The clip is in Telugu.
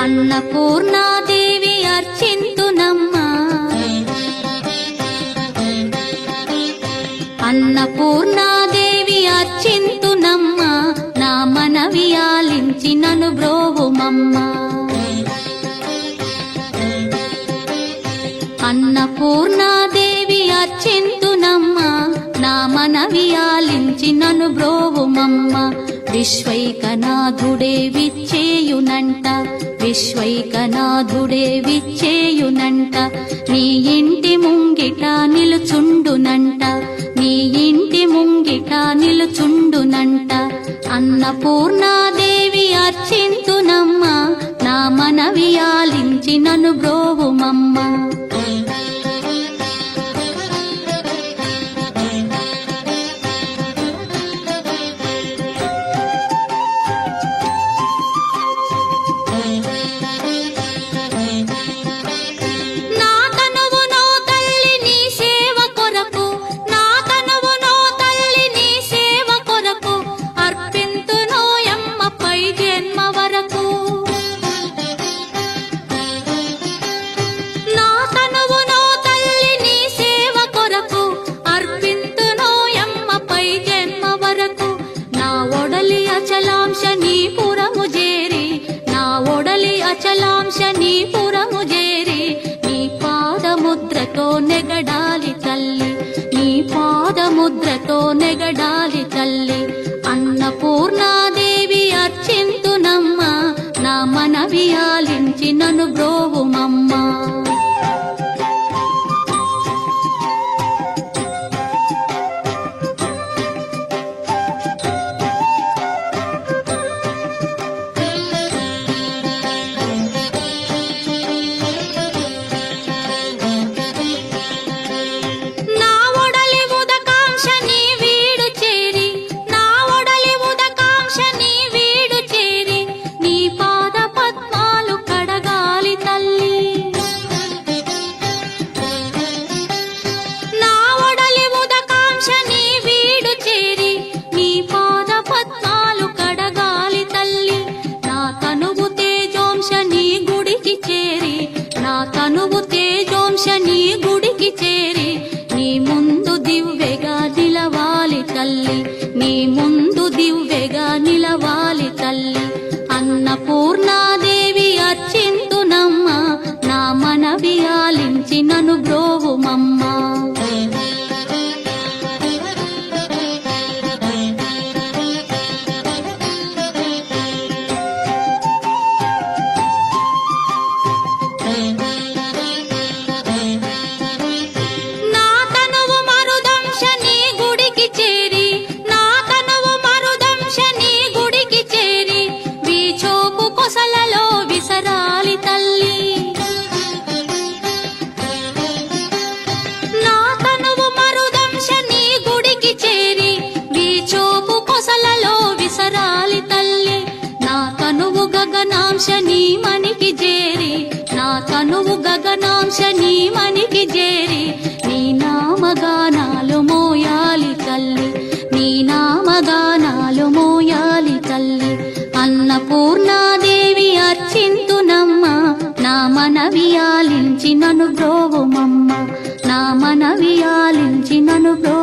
అన్నపూర్ణాదేవి అర్చింతునమ్మా, అన్నపూర్ణాదేవి అర్చింతునమ్మా, నా మనవి ఆలించి నన్ను బ్రోవుమమ్మా. అన్నపూర్ణాదేవి అర్చింతునమ్మా, నా మనవి ఆలించి నన్ను బ్రోవుమమ్మా. విశ్వైకనాథుడే విచ్చేయునంట, విశ్వైకనాథుడే విచ్చేయునంట, నీ ఇంటి ముంగిట నిలుచుండునంట, నీ ఇంటి ముంగిట నిలుచుండునంట. అన్నపూర్ణాదేవి అర్చింతునమ్మా, నా మనవి ఆలించి నన్ను బ్రోవుమమ్మా. అచలాంశ నీ పురము చేరి, నీ పాదముద్రతో నెగడాలి తల్లి, నీ పాదముద్రతో నెగడాలి తల్లి. అన్నపూర్ణాదేవి అర్చింతునమ్మా, నా మనవి ఆలించి నన్ను బ్రోవుమమ్మా. తనువు తేజోంశ నీ గుడికి చేరి, నీ ముందు దివ్వెగా నిలవాలి తల్లి, నీ ముందు దివ్వెగా నిలవాలి తల్లి. అన్నపూర్ణాదేవి అర్చింతునమ్మా, నా మనవి ఆలించి నన్ను బ్రోవుమమ్మా. గగనాంశ నీ మనికి చేరి, నా తనువు గగనాంశ నీ మనికి చేరి, నీ నామగానాలు మోయాలి తల్లి, నీ నామగానాలు మోయాలి తల్లి. అన్నపూర్ణాదేవి అర్చింతునమ్మా, నా మనవి ఆలించి నన్ను బ్రోవుమమ్మా, నా మనవి ఆలించి నన్ను బ్రో